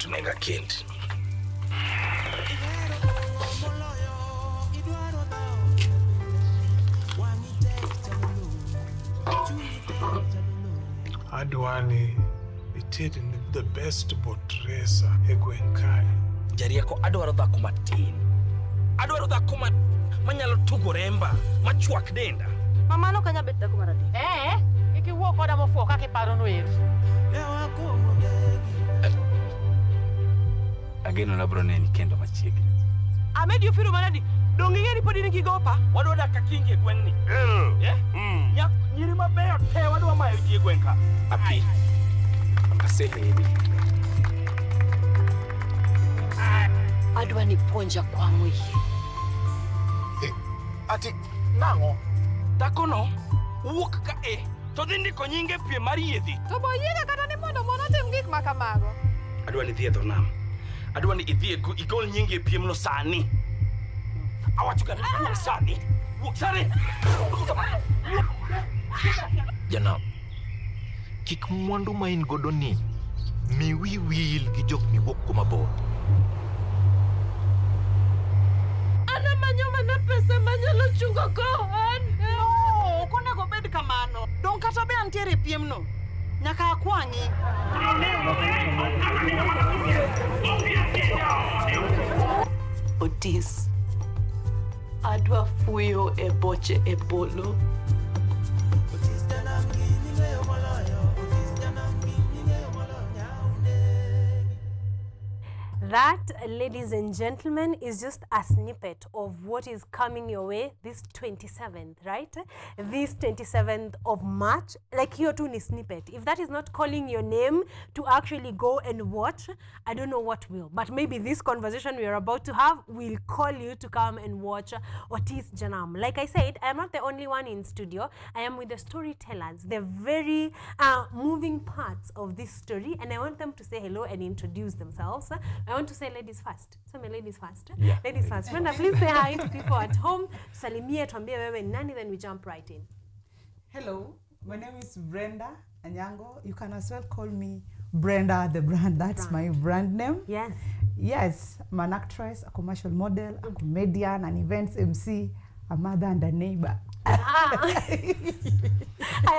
to make a kid. Adwani itiri the best botresa egwenkai. Jariako adwaro dhako matin. Adwaro dhako manyalo tugo remba, machuak denda. Mamano kanya bet dhako maradi. Iki wuok koda mofuo kaka iparo no ero. Ageno na bro neni kendo machiegni. Amedi ofiro maradi. Dong ing'e ni pod in gi gopa. Wadwa dak ka kingi e gweng' ni. Nyak nyiri mabeyo te wadwa mayo ji e gweng' ka. Api. Aseheri. Adwa ni puonja kwang'o yie. Ati nang'o? Dhakono wuok ka to dhi ndiko nyinge pie mar yiedhi. To bo yiega kata ni mondo tim gik ma kamago. Adwa ni dhi e dho nam. Adwa ni idhi igol nyinge e piem no sani. Awacho ka wuok sani. Wuok sani. Janam, kik mwandu ma in godo ni mi wil gi jok miwuok kuma bor. Ana manyo mana pesa manyalo chungo kohan. No, konego bed kamano. Dong kata be antiere piem no. Nyaka akwanyi. Otís, adwa fuyo e boche e bolo. That, ladies and gentlemen, is just a snippet of what is coming your way this 27th, right? This 27th of March. Like here too is snippet. If that is not calling your name to actually go and watch, I don't know what will. But maybe this conversation we are about to have will call you to come and watch Otís Janam. Like I said, I am not the only one in studio. I am with the storytellers, the very moving parts of this story, and I want them to say hello and introduce themselves. I want to say ladies first. So my ladies first. Yeah. Ladies first. Brenda, please say hi to people at home. Salimie, tuambie wewe nani, then we jump right in. Hello, my name is Brenda Anyango. You can as well call me Brenda the brand. That's my brand name. Yes. Yes, I'm an actress, a commercial model, a comedian, an events MC, a mother and a neighbor. I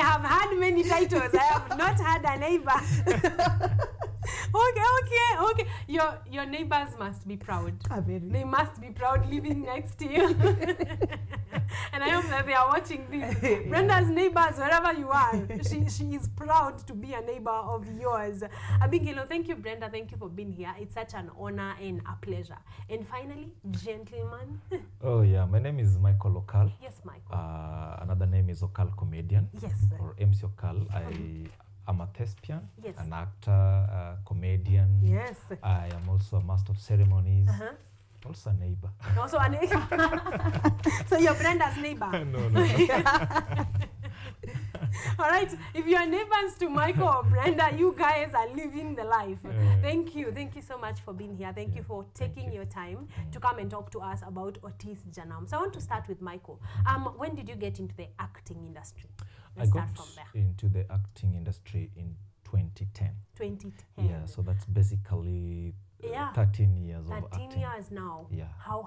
have had many titles. I have not had a neighbor. Okay. Your neighbors must be proud. They must be proud living next to you. And I hope that they are watching this. Brenda's neighbors, wherever you are, she is proud to be a neighbor of yours. A big hello. Thank you, Brenda. Thank you for being here. It's such an honor and a pleasure. And finally, gentleman. Oh yeah, my name is Michael Okal. Yes, Michael. Another name is Okal Comedian. Yes. Or MC Okal. I'm a thespian, yes, an actor, a comedian. Yes. I am also a master of ceremonies. Also a neighbor. Also a neighbor. So you're Brenda's neighbor? No. All right. If you're neighbors to Michael or Brenda, you guys are living the life. Thank you. Thank you so much for being here. Thank you for taking your time to come and talk to us about Otís Janam. So I want to start with Michael. When did you get into the acting industry? Let's start from there. I got into the acting industry in 2010. 2010. Yeah, so that's basically 13 years of acting. 13 years now. Yeah. How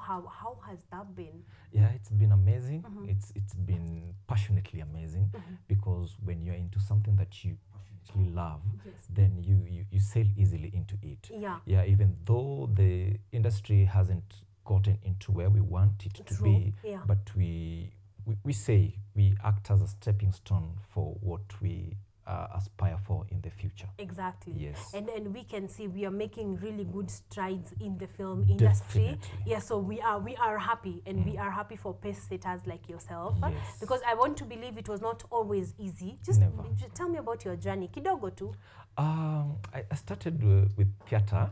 has that been? Yeah, it's been amazing. It's been passionately amazing because when you're into something that you passionately love, then you sail easily into it. Yeah, even though the industry hasn't gotten into where we want it to be, but we say we act as a stepping stone for what we aspire for in the future. Exactly. Yes. And we can see we are making really good strides in the film industry. Definitely. Yeah, so we are happy, and we are happy for pace setters like yourself. Yes. Because I want to believe it was not always easy. Just tell me about your journey. Kidogo too. I started with theater.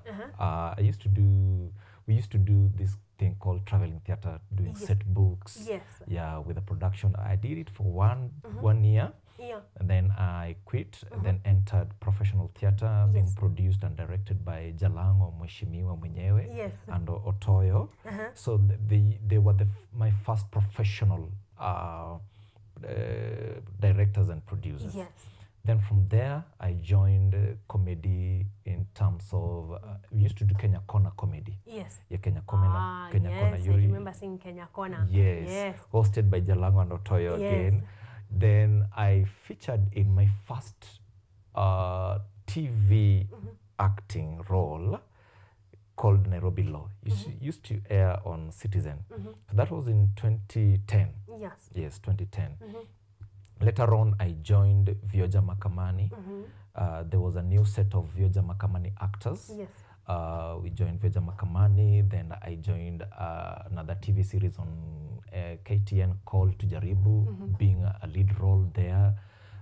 We used to do this thing called traveling theater, doing set books. Yes. Yeah, with a production. I did it for one year. Yeah. And then I quit, then entered professional theater, being produced and directed by Jalango, Mheshimiwa mwenyewe, and Otoyo. So they were my first professional directors and producers. Yes. Then from there, I joined comedy in terms of, we used to do Kenya Corner comedy. Yes. Yeah, Kenya Corner. Kenya yes, Corner. I You remember seeing Kenya Corner. Yes. Hosted by Jalango and Otoyo Yes. again. Then I featured in my first TV acting role called Nairobi Law. Used to air on Citizen. So that was in 2010. Yes. Yes, 2010. Later on, I joined Vioja Makamani. There was a new set of Vioja Makamani actors. Yes. We joined Vioja Makamani. Then I joined another TV series on KTN called Tujaribu, being a lead role there.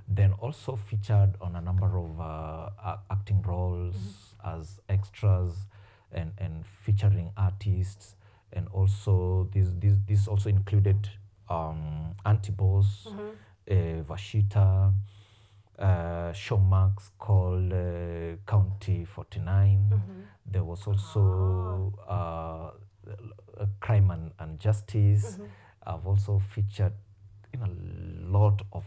Then also featured on a number of acting roles as extras and featuring artists. And also this also included Antibos, Vashita, showmarks called County 49. There was also Crime and Justice. I've also featured in a lot of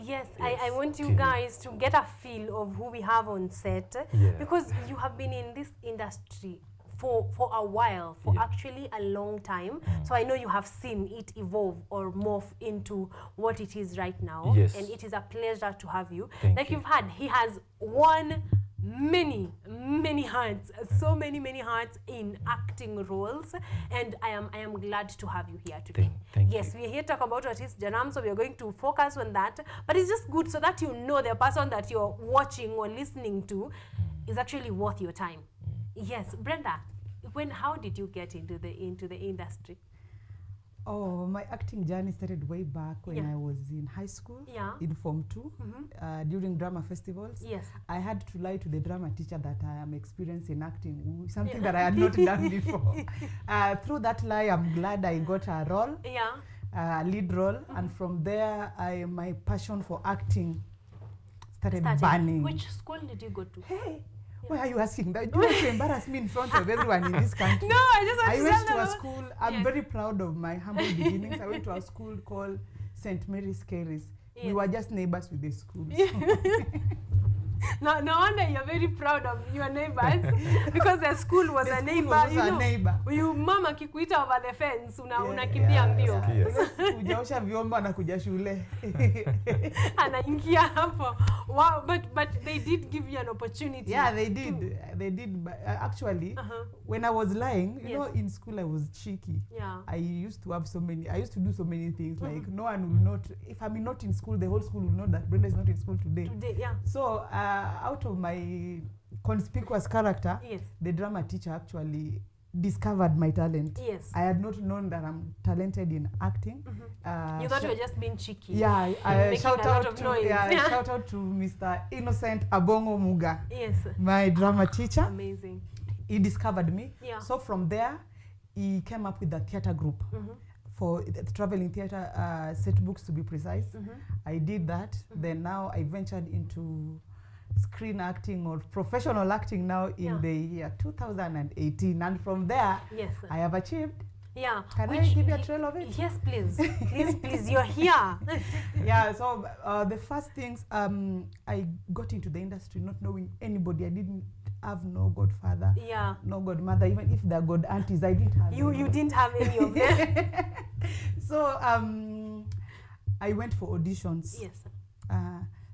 Yes, I want you guys to get a feel of who we have on set, because you have been in this industry for a while, for actually a long time. So I know you have seen it evolve or morph into what it is right now. Yes. And it is a pleasure to have you. Thank you. You've had, he has won many hearts, so many hearts in acting roles, and I am glad to have you here today. Thank yes, we're here to talk about Otís Janam, so we're going to focus on that, but it's just good so that you know the person that you're watching or listening to is actually worth your time. Yes, Brenda, how did you get into the industry? Oh, my acting journey started way back when I was in high school, in Form 2, during drama festivals. Yes. I had to lie to the drama teacher that I am experienced in acting, something that I had not done before. Through that lie, I'm glad I got a role, lead role, and from there, my passion for acting started burning. Which school did you go to? Hey! Why are you asking that? You want to embarrass me in front of everyone in this country? No, I just want I to went tell to a them. school. I'm very proud of my humble beginnings. I went to a school called St. Mary's Caris. We were just neighbors with the school. No wonder you're very proud of your neighbors because the school was a neighbor. Was you a know, neighbor. You mama kikuita over the fence, unakimbia mbio. Kujaosha vyombo anakuja shule. Anaingia hapo. Wow, but they did give you an opportunity. Yeah, they did. They did. But actually, when I was lying, you know, in school I was cheeky. Yeah. I used to do so many things. Like no one will not. If I'm not in school, the whole school will know that Brenda is not in school today. So out of my conspicuous character, the drama teacher actually discovered my talent. Yes. I had not known that I'm talented in acting. You thought you were just being cheeky. Yeah, shout out to Mr. Innocent Abongo Muga. Yes. My drama teacher. Amazing. He discovered me. Yeah. So from there, he came up with the theater group. For the traveling theater set books, to be precise. I did that. Then now I ventured into screen acting or professional acting now in the year 2018, and from there I have achieved. Yeah. Can I give you a trail of it? Yes, please. Please, you're here. Yeah, so the first things, I got into the industry not knowing anybody. I didn't have no godfather, no godmother, even if they're god aunties, I didn't have you didn't have any of them. So I went for auditions. Yes.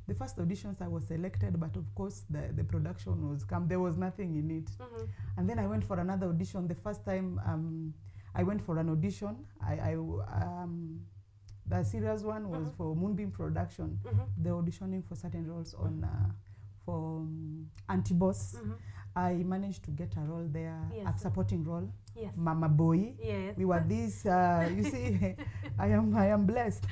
The first auditions I was selected, but of course the production was come. There was nothing in it. And then I went for another audition. The first time I went for an audition, the serious one was for Moonbeam Production. They're auditioning for certain roles on for Antibos. I managed to get a role there, a supporting role. Yes. Mama boy. Yes. We were this, you see, I am blessed.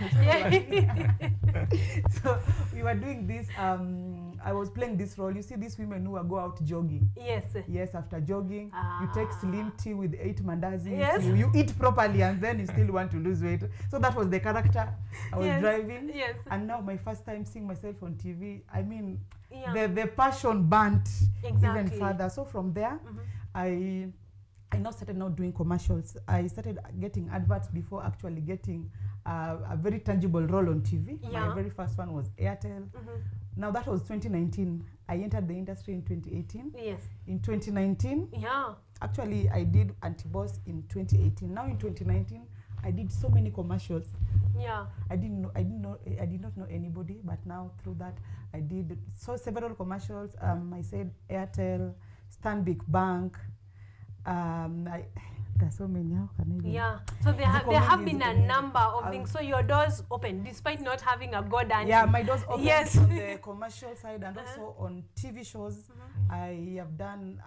So we were doing this, I was playing this role. You see these women who go out jogging. Yes. Yes, after jogging, you take slim tea with 8 mandazis. Yes. You eat properly and then you still want to lose weight. So that was the character I was driving. Yes. And now my first time seeing myself on TV, I mean, the passion burnt even further. So from there, I now started doing commercials. I started getting adverts before actually getting a very tangible role on TV. Yeah. My very first one was Airtel. Now that was 2019. I entered the industry in 2018. Yes. In 2019, Yeah. actually I did Anti-Boss in 2018. Now in 2019, I did so many commercials. Yeah. I did not know anybody, but now through that I did several commercials. I said Airtel, Stanbic Bank. There's so many. How can I even? Yeah. So there have been a number of things. So your doors open despite not having a god auntie. Yeah, my doors open Yes. on the commercial side and also on TV shows. I have done.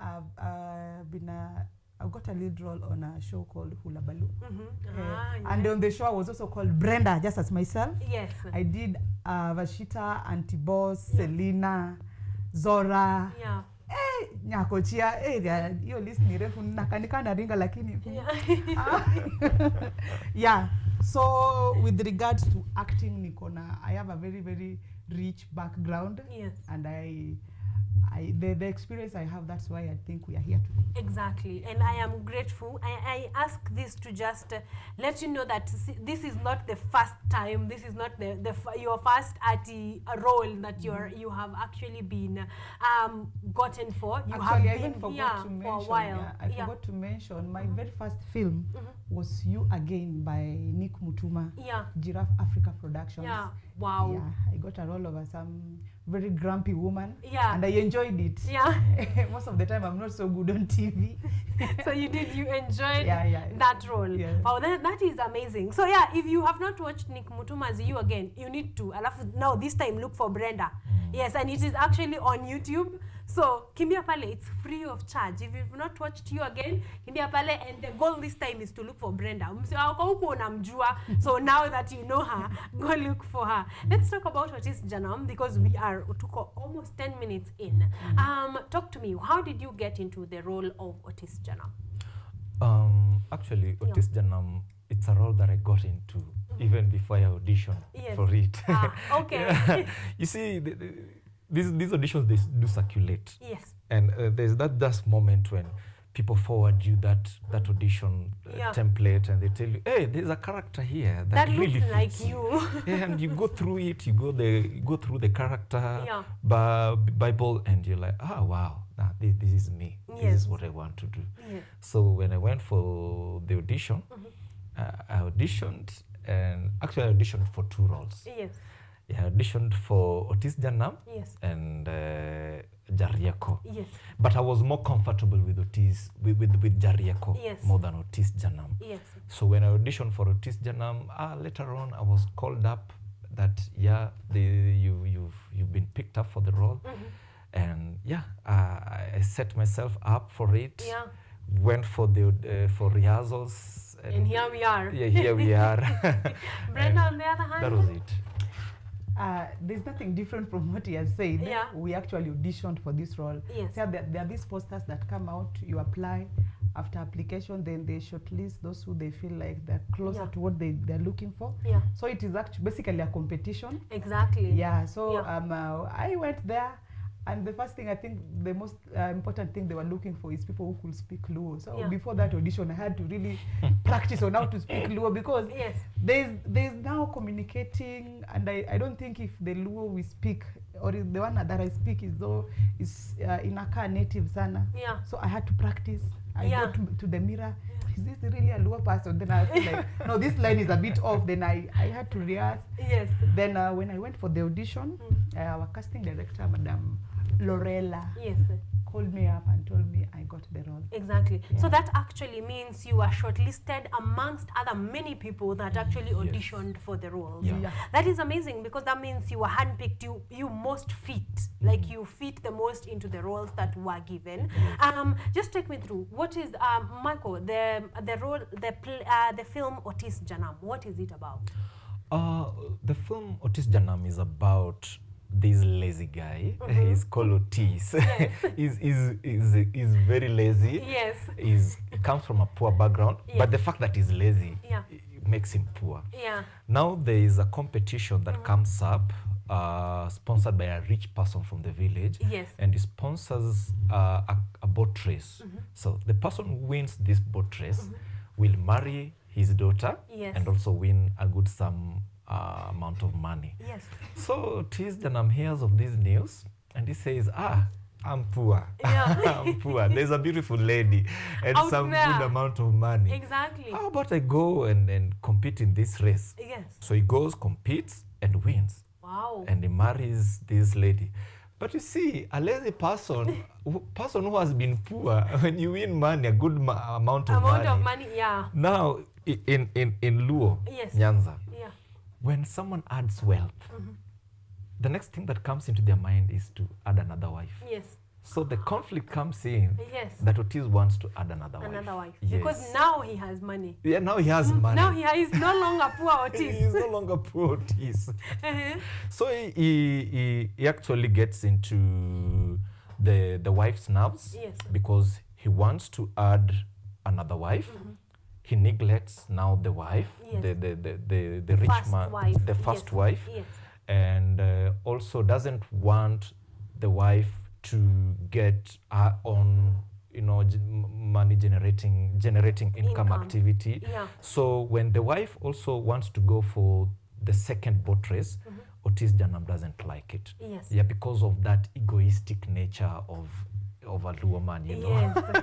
I've got a lead role on a show called Hula Baloo. And on the show I was also called Brenda, just as myself. Yes. I did Vashita, Anti-Boss, Selena, Zora. Yeah. Nyakochia, hiyo list ni refu nakanika na ringa lakini. Yeah. So with regards to acting, I have a very, very rich background. Yes. And the experience I have, that's why I think we are here today. Exactly, and I am grateful. I ask this to just let you know that this is not the first time. This is not your first arty role that you have actually been gotten for. You Actually, I have even been forgot to for a mention. while. Yeah, I forgot to mention my very first film was You Again by Nick Mutuma. Yeah. Giraffe Africa Productions. Yeah. Wow. Yeah, I got a role of some very grumpy woman. Yeah. And I enjoyed it. Yeah. Most of the time I'm not so good on TV. So you enjoyed Yeah. that role. Yeah. Wow, that is amazing. So yeah, if you have not watched Nick Mutuma's You Again, you need to. Now this time look for Brenda. Yes, and it is actually on YouTube. So kimbia pale, it's free of charge. If you've not watched You Again, kimbia pale, and the goal this time is to look for Brenda. So now that you know her, go look for her. Let's talk about Otis Janam, because we are almost 10 minutes in. Talk to me. How did you get into the role of Otis Janam? Actually, Otis Janam, it's a role that I got into even before I auditioned for it. Okay. You see, these auditions, they do circulate. Yes. And there's that moment when people forward you that audition template, and they tell you, hey, there's a character here that really looks like fits you. And you go through it, you go through the character Bible, and you're like, oh wow, this is me. Yes. This is what I want to do. Yes. So when I went for the audition, I auditioned, and actually I auditioned for 2 roles. Yes. I auditioned for Otis Janam and Jarieko. Yes. But I was more comfortable with Otis, with Jarieko more than Otis Janam. Yes. So when I auditioned for Otis Janam, later on I was called up that you've been picked up for the role, and I set myself up for it. Yeah. Went for rehearsals, and here we are. Yeah, here we are. Brenda, on the other hand, that was it. There's nothing different from what he has said. Yeah. We actually auditioned for this role. Yes. So there are these posters that come out, you apply. After application, then they shortlist those who they feel like they're closer to what they're looking for. Yeah. So it is actually basically a competition. Exactly. Yeah. So I went there, and the first thing, I think the most important thing they were looking for is people who could speak Luo. So before that audition, I had to really practice on how to speak Luo, because there's now communicating, and I don't think if the Luo we speak, or if the one that I speak is Inaka native sana. Yeah. So I had to practice. I go to the mirror. Is this really a Luo person? Then I feel like, no, this line is a bit off. Then I had to rehearse. Yes. Then when I went for the audition, our casting director, Madam Lorella, called me up and told me I got the role. Exactly. Yeah. So that actually means you are shortlisted amongst other many people that actually auditioned for the roles. Yeah. That is amazing, because that means you were handpicked, you most fit, like you fit the most into the roles that were given. Just take me through, what is, Michael, the film Otis Janam, what is it about? The film Otis Janam is about this lazy guy. He's called Otís. Yes. he's very lazy. Yes. He comes from a poor background, but the fact that he's lazy makes him poor. Yeah. Now there is a competition that comes up, sponsored by a rich person from the village. Yes. And he sponsors a boat race. So the person who wins this boat race will marry his daughter Yes. and also win a good sum amount of money. Yes. So Otís Janam hears of this news and he says, I'm poor. Yeah. I'm poor. There's a beautiful lady and Out some there. good amount of money. Exactly. How about I go and compete in this race? Yes. So he goes, competes, and wins. Wow. And he marries this lady. But you see, a lazy person, person who has been poor, when you win money, a good amount of money. Yeah. Now, in Luo, Yes. Nyanza, Yeah. when someone adds wealth, the next thing that comes into their mind is to add another wife. Yes. So the conflict comes in Yes. that Otís wants to add another wife. Another wife. Yes. Because now he has money. Yeah, now he has money. Now he is no longer poor He Otis. is no longer poor Otís. Uh-huh. So he actually gets into the wife's nerves. Yes. Because he wants to add another wife. He neglects now the wife, Yes. the rich First man, wife. the first Yes. wife, Yes. and also doesn't want the wife to get her own, money generating income activity. Yeah. So when the wife also wants to go for the second boat race, Otís Janam doesn't like it. Yes. Yeah, because of that egoistic nature of a Luo man, Yes.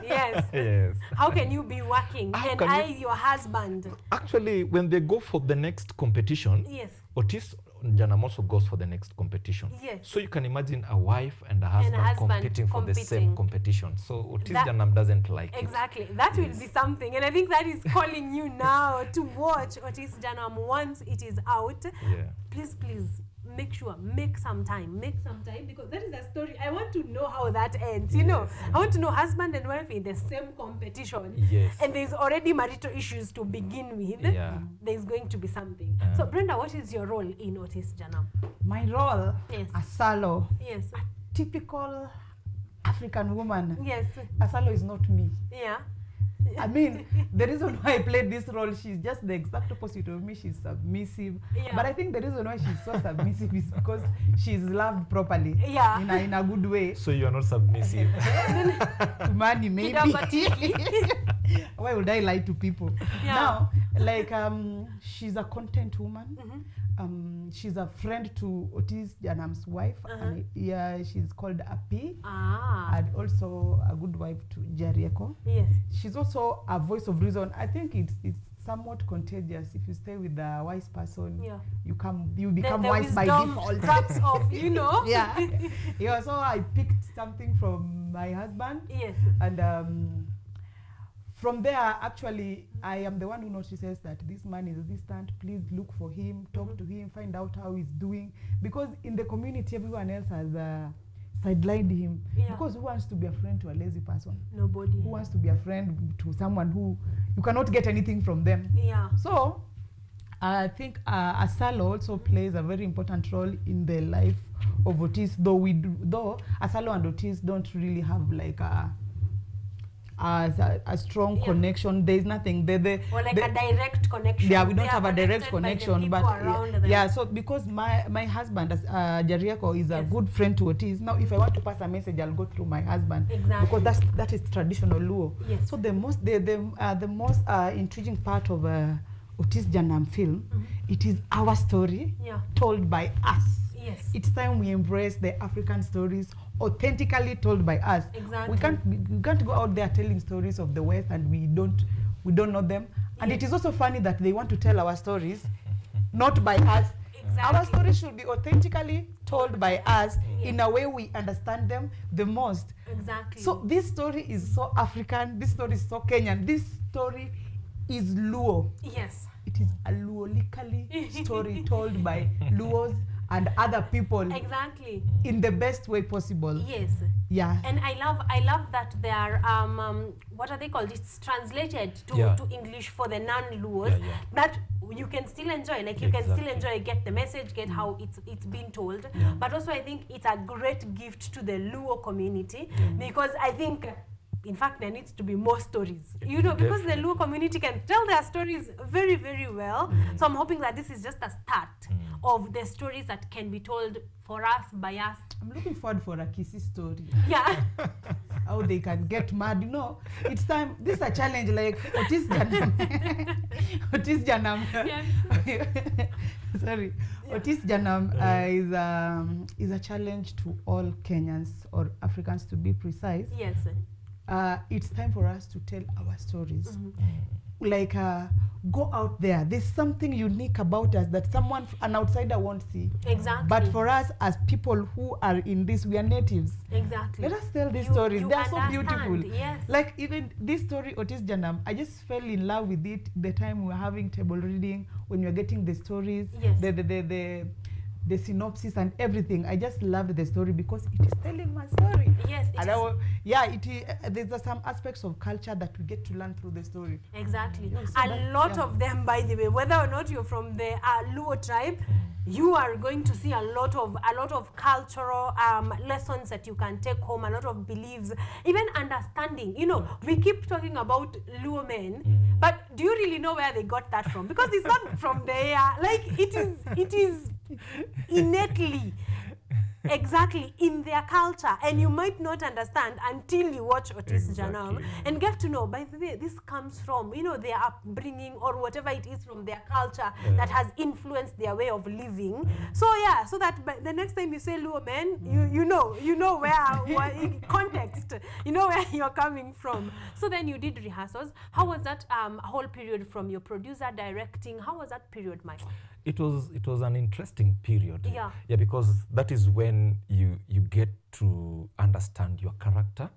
Yes. Yes. How can you be working How and can your husband? Actually, when they go for the next competition, Yes. Otís Janam also goes for the next competition. Yes. So you can imagine a wife and a husband, competing for the same competition. So Otís Janam doesn't like it. Exactly. That will be something. And I think that is calling you now to watch Otís Janam once it is out. Yeah. Please, make some time because that is a story. I want to know how that ends. You know, I want to know husband and wife in the same competition. Yes. And there's already marital issues to begin with. Yeah. There's going to be something. So Brenda, what is your role in Otís Janam? My role Yes. as Salo, Yes. typical African woman. Yes. Asalo is not me. Yeah. I mean, the reason why I played this role, she's just the exact opposite of me. She's submissive. Yeah. But I think the reason why she's so submissive is because she's loved properly. Yeah. In a good way. So you are not submissive. To money, maybe. Why would I lie to people? Yeah. Now, like, she's a content woman. She's a friend to Otís Janam's wife. And she's called Api. And also a good wife to Jarieko. Yes. She's also a voice of reason. I think it's somewhat contagious. If you stay with a wise person, you become wise by default. Drops off, Yeah. Yeah. So I picked something from my husband. Yes. And from there, actually, I am the one who notices that this man is distant. Please look for him, talk to him, find out how he's doing. Because in the community, everyone else has sidelined him. Yeah. Because who wants to be a friend to a lazy person? Nobody. Who wants to be a friend to someone who you cannot get anything from them? Yeah. So I think Asalo also plays a very important role in the life of Otís, though Asalo and Otís don't really have like a strong connection. There is nothing. Or like a direct connection. Yeah, we don't have a direct connection. But so because my husband, Jarieko, is a good friend to Otís. Now, if I want to pass a message, I'll go through my husband. Exactly. Because that is traditional Luo. Yes. So the most intriguing part of Otís Janam film, it is our story told by us. Yes. It's time we embrace the African stories authentically told by us. Exactly. We can't go out there telling stories of the West and we don't know them. And it is also funny that they want to tell our stories not by us. Exactly. Our stories should be authentically told by us in a way we understand them the most. Exactly. So this story is so African, this story is so Kenyan, this story is Luo. Yes. It is a Luolically story told by Luos and other people. Exactly. In the best way possible. Yes. Yeah. And I love that they are what are they called? It's translated to English for the non-Luos that you can still enjoy. Like you can still enjoy, get the message, get how it's been told. Yeah. But also I think it's a great gift to the Luo community because I think in fact there needs to be more stories. Because the Luo community can tell their stories very, very well. So I'm hoping that this is just a start of the stories that can be told for us, by us. I'm looking forward for a Kisi story. Yeah. how they can get mad. You know, it's time. This is a challenge like Otis Janam. Otis Janam. Yes. Sorry. Otis Janam is a challenge to all Kenyans or Africans, to be precise. Yes. It's time for us to tell our stories. Like, go out there. There's something unique about us that an outsider won't see. Exactly. But for us, as people who are in this, we are natives. Exactly. Let us tell these stories. They are so beautiful. Yes. Like even this story, Otis Janam, I just fell in love with it the time we were having table reading, when we were getting the stories, Yes. the synopsis and everything. I just loved the story because it is telling my story. Yes, it is. There's some aspects of culture that we get to learn through the story. Exactly. Yeah, so A lot of them, by the way, whether or not you're from the Luo tribe, you are going to see a lot of cultural lessons that you can take home, a lot of beliefs, even understanding. You know, we keep talking about Luo men, but do you really know where they got that from? Because it's not from there. Like, it is innately exactly in their culture, and you might not understand until you watch Otis Janam and get to know, by the way, this comes from, you know, their upbringing or whatever it is from their culture that has influenced their way of living. So yeah, so that the next time you say Luo men, you know where in context, you know where you're coming from. So then you did rehearsals. How was that whole period from your producer directing? How was that period, Michael? It was an interesting period. Yeah, because that is when you get to understand your character.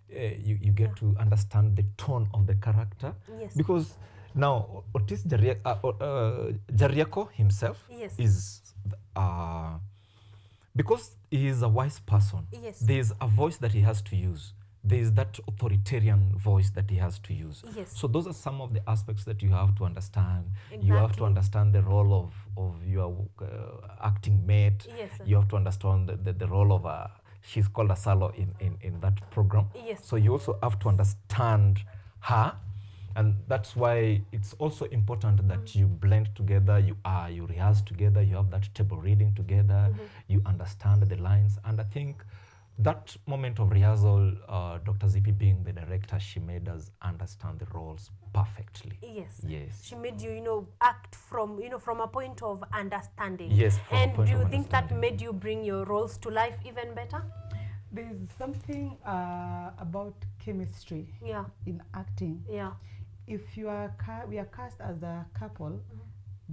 You get to understand the tone of the character. Yes. Because now Otis Jariako himself Yes. is because he is a wise person. Yes. There is a voice that he has to use. There is that authoritarian voice that he has to use. Yes. So those are some of the aspects that you have to understand. Exactly. You have to understand the role of your acting mate. Yes. You have to understand the role of she's called a Salo in that program. Yes. So you also have to understand her. And that's why it's also important that you blend together, you rehearse together, you have that table reading together, you understand the lines. And I think that moment of rehearsal, Dr. Zippy being the director, she made us understand the roles perfectly. Yes. Yes. She made you, act from a point of understanding. Yes, from a and point do you of think that understanding. made you bring your roles to life even better? There's something about chemistry Yeah. in acting. Yeah. If we are cast as a couple,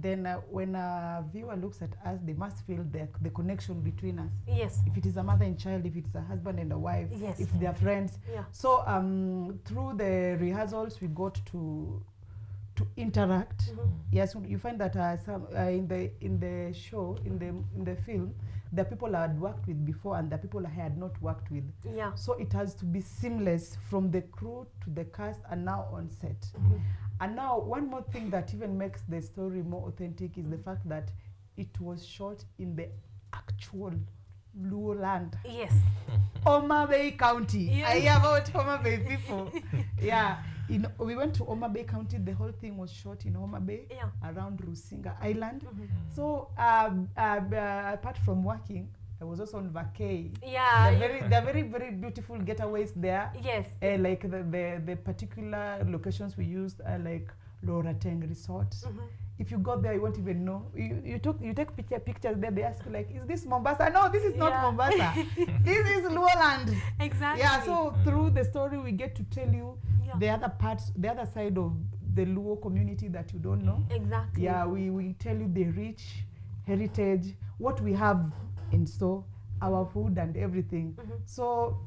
then when a viewer looks at us, they must feel the connection between us. Yes. If it is a mother and child, if it's a husband and a wife, Yes. if they are friends. Yeah. So through the rehearsals, we got to interact. Yes, you find that in the show, in the film, the people I had worked with before and the people I had not worked with. Yeah. So it has to be seamless from the crew to the cast and now on set. And now one more thing that even makes the story more authentic is the fact that it was shot in the actual Luo land. Yes. Homa Bay County. Yes. I hear about Homa Bay people. Yeah. We went to Homa Bay County. The whole thing was shot in Homa Bay, around Rusinga Island. So apart from working, I was also on vacay. Yeah. They're very, very beautiful getaways there. Yes. Like the particular locations we used are like Laura Teng Resort. If you go there, you won't even know. You take pictures there. They ask you like, "Is this Mombasa?" No, this is not Mombasa. This is Luoland. Exactly. Yeah. So through the story, we get to tell you the other parts, the other side of the Luo community that you don't know. Exactly. Yeah. We tell you the rich heritage, what we have in store, our food and everything. So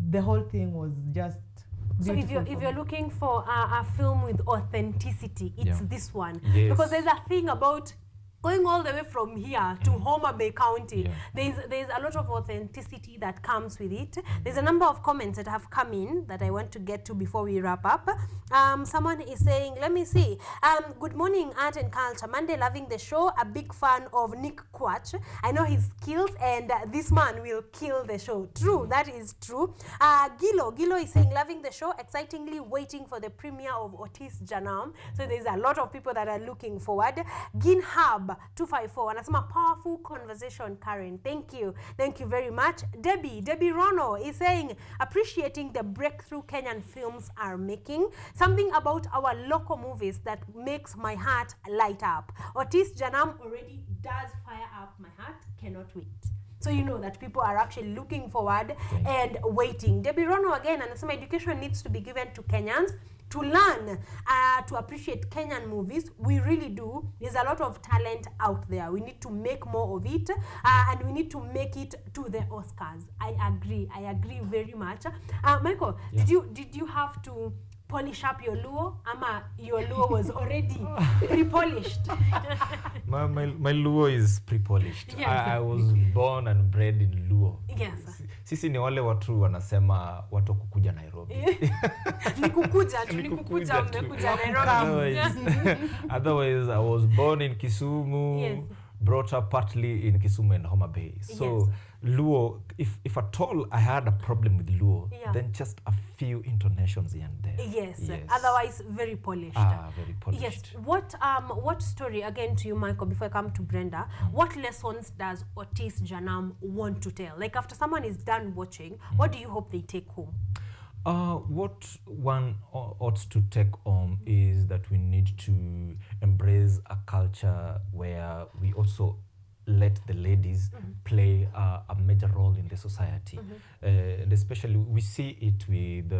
the whole thing was just. So if you're looking for a film with authenticity, it's this one. Yes. Because there's a thing about going all the way from here to Homa Bay County. There's a lot of authenticity that comes with it. There's a number of comments that have come in that I want to get to before we wrap up. Someone is saying, let me see. Good morning, art and culture. Monday, loving the show. A big fan of Nick Quach. I know his skills, and this man will kill the show. True, that is true. Gilo is saying, loving the show. Excitingly waiting for the premiere of Otis Janam. So there's a lot of people that are looking forward. Ginhab Hub 254 anasema powerful conversation, Karen. Thank you very much. Debbie Rono is saying appreciating the breakthrough Kenyan films are making, something about our local movies that makes my heart light up. Otis Janam already does fire up my heart, cannot wait. So you know that people are actually looking forward and waiting. Debbie Rono again anasema education needs to be given to Kenyans to learn to appreciate Kenyan movies. We really do. There's a lot of talent out there. We need to make more of it, and we need to make it to the Oscars. I agree very much. Michael, did you have to polish up your Luo? Ama your Luo was already pre-polished? My Luo is pre-polished. Yes. I was born and bred in Luo. Yes. Sisi ni wale watu wanasema watu kukuja Nairobi. Nikukuja mmekuja Nairobi. Otherwise, I was born in Kisumu, yes, brought up partly in Kisumu and Homa Bay. So yes, Luo, if at all I had a problem with Luo, yeah, then just a few intonations here and there. Yes. Otherwise very polished. Very polished. Yes. What story, again to you, Michael, before I come to Brenda, what lessons does Otis Janam want to tell? Like after someone is done watching, what do you hope they take home? What one ought to take home is that we need to embrace a culture where we also let the ladies play a major role in the society. And especially we see it with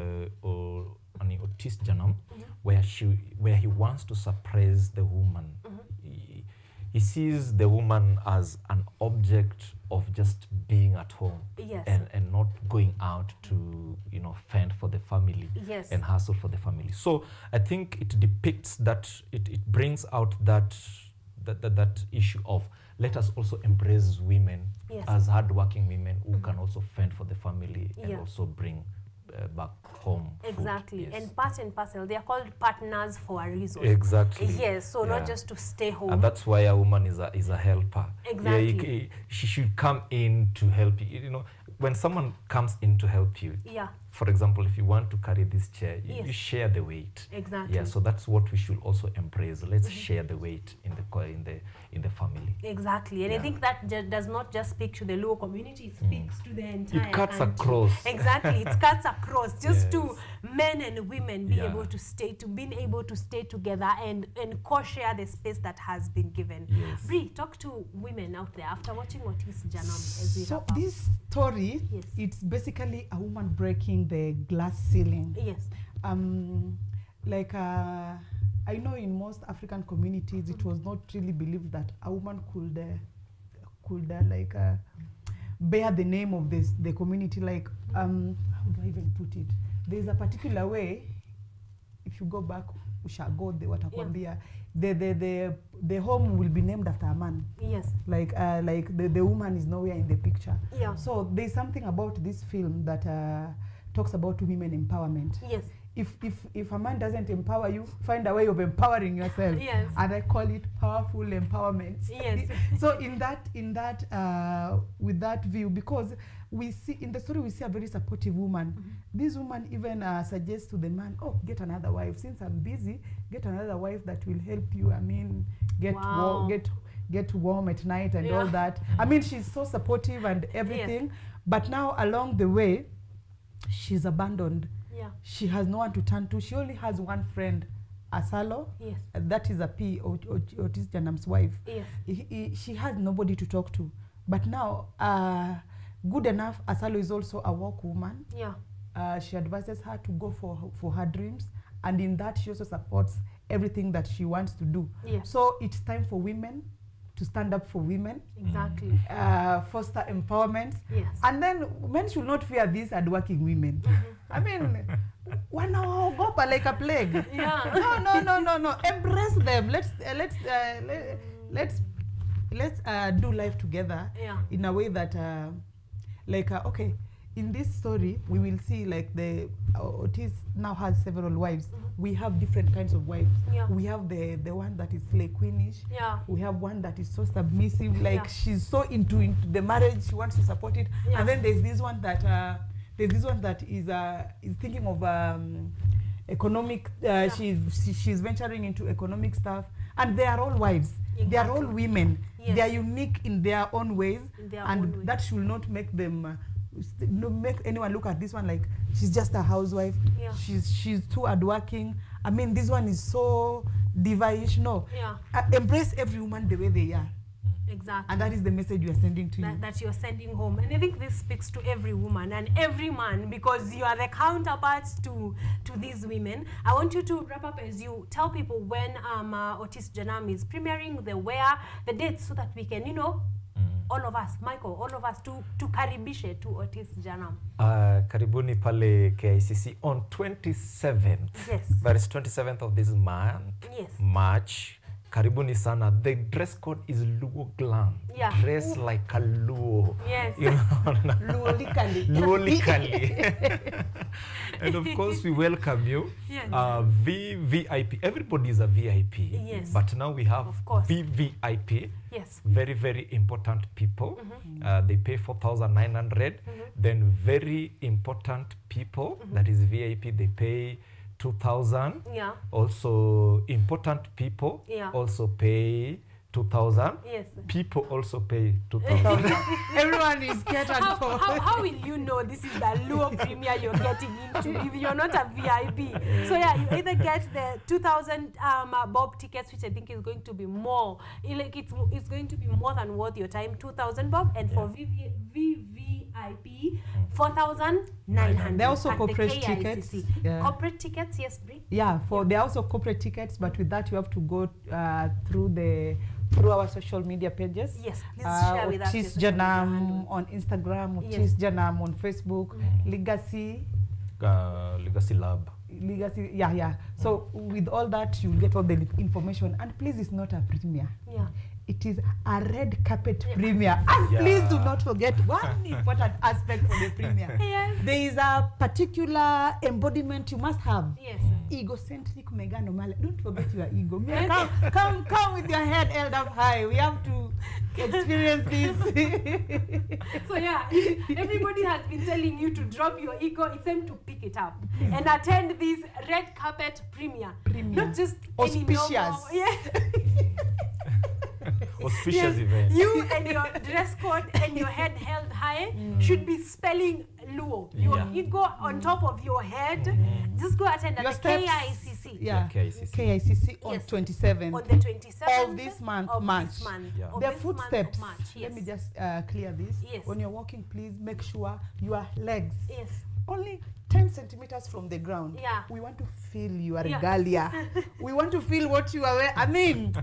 Otis Janam, where he wants to suppress the woman. He sees the woman as an object of just being at home, yes, and not going out to fend for the family, yes, and hustle for the family. So I think it depicts that, it brings out that issue of let us also embrace women, yes, as hardworking women who can also fend for the family, and also bring back home exactly food. Yes. And part and parcel, they are called partners for a reason. Exactly. Yes, so not just to stay home. And that's why a woman is a helper. Exactly. She should come in to help you. When someone comes in to help you, for example, if you want to carry this chair, you share the weight. Exactly. Yeah, so that's what we should also embrace. Let's share the weight in the family. Exactly. And I think that does not just speak to the Luo community, it speaks to the entire It cuts country. across. Exactly. It cuts across just to men and women being able to stay together and co-share the space that has been given. Yes. Bree, talk to women out there after watching Otis Janam as we So wrap up. this story, yes, it's basically a woman breaking the glass ceiling. Yes. I know in most African communities, it was not really believed that a woman could bear the name of the community. How do I even put it? There's a particular way. If you go back, Ushago, the Watakwambia, the home will be named after a man. Yes. The woman is nowhere in the picture. Yeah. So there's something about this film that talks about women empowerment. Yes. If a man doesn't empower you, find a way of empowering yourself. Yes. And I call it powerful empowerment. Yes. So with that view, because we see in the story, we see a very supportive woman. This woman even suggests to the man, get another wife. Since I'm busy, get another wife that will help you. I mean, get warm at night and all that. I mean, she's so supportive and everything. Yes. But now along the way, she's abandoned. Yeah. She has no one to turn to. She only has one friend, Asalo. Yes. That is a P, Otis Janam's wife. Yes. She has nobody to talk to. But now, good enough, Asalo is also a work woman. Yeah. She advises her to go for her dreams. And in that, she also supports everything that she wants to do. Yeah. So it's time for women to stand up for women. Exactly. Foster empowerment. Yes. And then men should not fear these hardworking women. I mean, wanaogopa like a plague. Yeah. No. Embrace them. Let's do life together. Yeah. In a way that, okay, in this story, we will see Otis now has several wives. We have different kinds of wives. Yeah. We have the one that is queenish. Yeah. We have one that is so submissive, she's so into the marriage, she wants to support it. Yeah. And then there's this one that is thinking of economic. She's venturing into economic stuff, and they are all wives. They are all women. Yes. They are unique in their own ways, In their and own ways. that should not make them make anyone look at this one like she's just a housewife. Yeah. She's too hardworking. I mean, this one is so diva-ish. No. Yeah. Embrace every woman the way they are, Exactly. and that is the message you are sending to you. That you're sending home. And I think this speaks to every woman and every man, because you are the counterparts to these women. I want you to wrap up as you tell people when Otis Janam is premiering, the dates, so that we can, all of us, Michael, all of us to karibishe to Otis Janam. Karibuni pale KICC on 27th. Yes. That is 27th of this month. Yes. March. Karibuni sana. The dress code is Luo glam. Yeah. Dress like a Luo. Yes. Luolikali. Luolikali. And of course, we welcome you. Yes. VVIP. Everybody is a VIP. Yes. But now we have Of course. VVIP. Yes. Very, very important people. They pay 4,900. Then very important people, that is VIP, they pay 2,000. Yeah. Also important people Yeah. also pay 2,000. Yes. People also pay 2,000. Everyone is catered for. How will you know this is the low premiere you're getting into if you're not a VIP? So yeah, you either get the 2,000 bob tickets, which I think is going to be more. It's going to be more than worth your time. 2,000 bob, and for VVIP, 4,900. They're also at the corporate KICC. tickets. Yeah. Corporate tickets, yes, Bri. Yeah, they're also corporate tickets, but with that you have to go through our social media pages. Yes, please share with us your Otis social media Janam handles. on Instagram, Otis Yes. Janam on Facebook, Legacy, Legacy Lab. yeah. So with all that, you'll get all the information. And please, it's not a premiere. Yeah. It is a red carpet premiere. And please do not forget one important aspect of the premiere. Yes. There is a particular embodiment you must have. Yes. Egocentric Megan O'Malley. Don't forget your ego. Come with your head held up high. We have to experience this. So yeah, everybody has been telling you to drop your ego. It's time to pick it up and attend this red carpet premiere. Not just Auspicious. any normal. Yeah. Auspicious event. You and your dress code and your head held high should be spelling Luo. Your ego on top of your head. Just go attend at Your the steps. KICC. Yeah, KICC. KICC on Yes. 27th. On the 27th Of this month, of March. this month. Yeah. Of Their this month of footsteps. March, yes. Let me just clear this. Yes. When you're walking, please make sure your legs Yes. only 10 centimeters from the ground. Yeah. We want to feel your Yeah. regalia. We want to feel what you are wearing. I mean,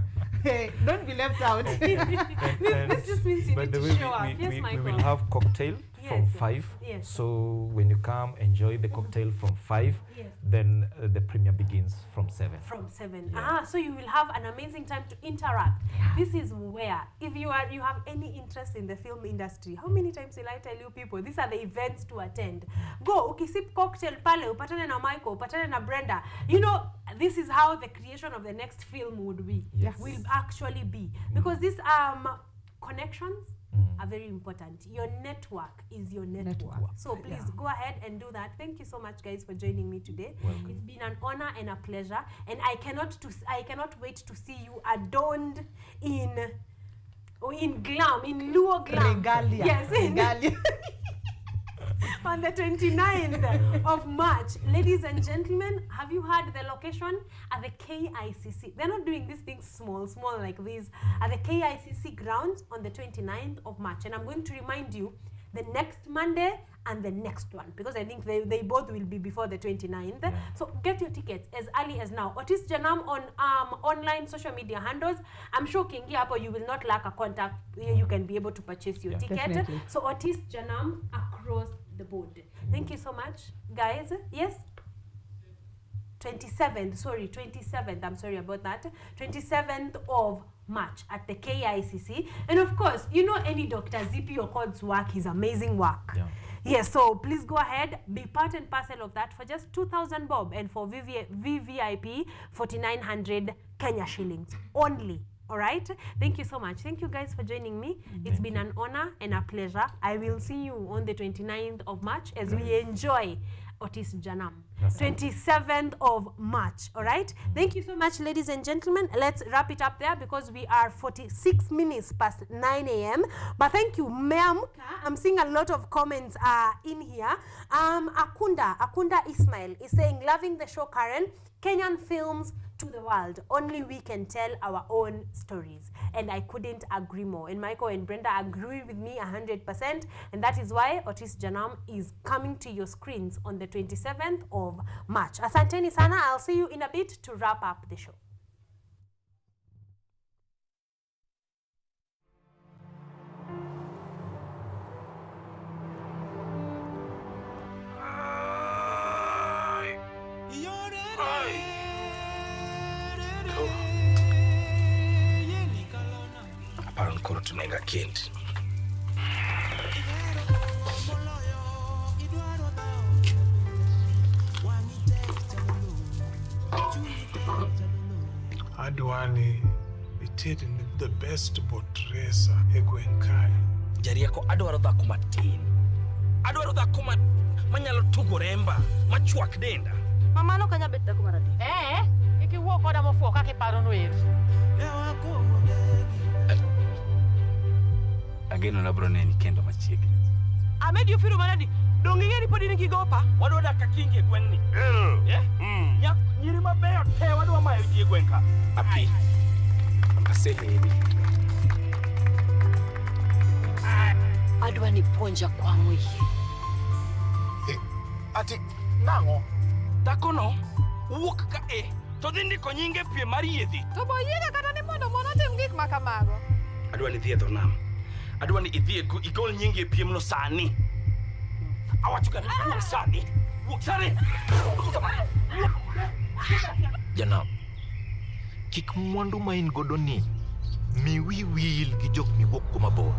hey, don't be left out. This just means you By need the to way, show up. Yes, we Michael. will have cocktail from Yes. 5. Yes. So when you come, enjoy the cocktail from 5. Yes. Then the premiere begins from 7. From 7. So you will have an amazing time to interact. This is where, if you have any interest in the film industry, how many times will I tell you people, these are the events to attend. Go, ukisip cocktail pale, upatane na Michael, upatane na Brenda. This is how the creation of the next film would be. Yes. Will actually be. Because these connections are very important. Your network is your network. So please go ahead and do that. Thank you so much, guys, for joining me today. It's been an honor and a pleasure, and I cannot wait to see you adorned in glam, in Luo glam. Regalia. Yes, Regalia. on the 29th of March. Ladies and gentlemen, have you heard the location? At the KICC. They're not doing these things small like this. At the KICC grounds on the 29th of March. And I'm going to remind you, the next Monday and the next one, because I think they both will be before the 29th. Yeah. So get your tickets as early as now. Otis Janam on online social media handles. I'm sure Kingi Hapo, you will not lack a contact. You can be able to purchase your ticket. Definitely. So Otis Janam across the board. Thank you so much, guys. Yes? 27th, I'm sorry about that. 27th of March at the KICC. And of course, any Dr. Zippy Okol's work, his amazing work. Yeah. Yes, so please go ahead, be part and parcel of that for just 2,000 bob, and for VVIP, 4,900 Kenya shillings only. All right? Thank you so much. Thank you guys for joining me. It's been an honor and a pleasure. I will see you on the 29th of March as we enjoy Otis Janam. 27th of March. All right? Thank you so much, ladies and gentlemen. Let's wrap it up there because we are 46 minutes past 9 a.m. But thank you, ma'am. I'm seeing a lot of comments in here. Akunda Ismail is saying, loving the show, Karen. Kenyan films to the world. Only we can tell our own stories. And I couldn't agree more. And Michael and Brenda agree with me 100%. And that is why Otis Janam is coming to your screens on the 27th of March. Asanteni sana. I'll see you in a bit to wrap up the show. Aparo koro tunenga kendi. Adwani ited the best boat racer egwenkai. Jari yako adwaro dhako matin. Adwaro dhako manyalo tugo remba, machuak denda. Mama no kanya bet dhako maradi. Iki wuok koda mofuo kaka iparo no ero. Ageno na bro neni kendo machiegni. Ahmed yo firu maradi. Dongi ni podi nigi gopa. Wadwa daka kingi gwenni. Nyak nyiri mabeyo te wadwa mayo ji gwenka. Api. Aseheri. Adwa ni ponja kwa mwi. Ati nango. Takono wuok ka to dindi ko nyinge pie mariedhi. To boyiega kata ni mondo mon otim gik ma kamago. Adwa ni dhiedho nam. Adwa ni idhi igol nyinge piem no sani. Awacho ka wuok sani. Wuok sani. Janam, kik mwandu ma in godo ni mi wil gi jok miwuok kuma bor.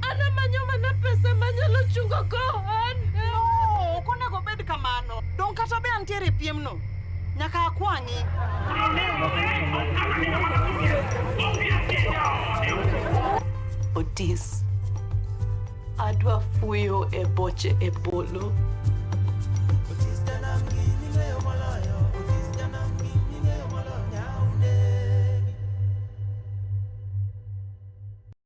Ana manyo mana pesa manyalo chungo kohan. No, konego bed kamano. Don kata be antiere piem no. Nyaka akwangi. Otis, adwa fuyo e boche e bolo.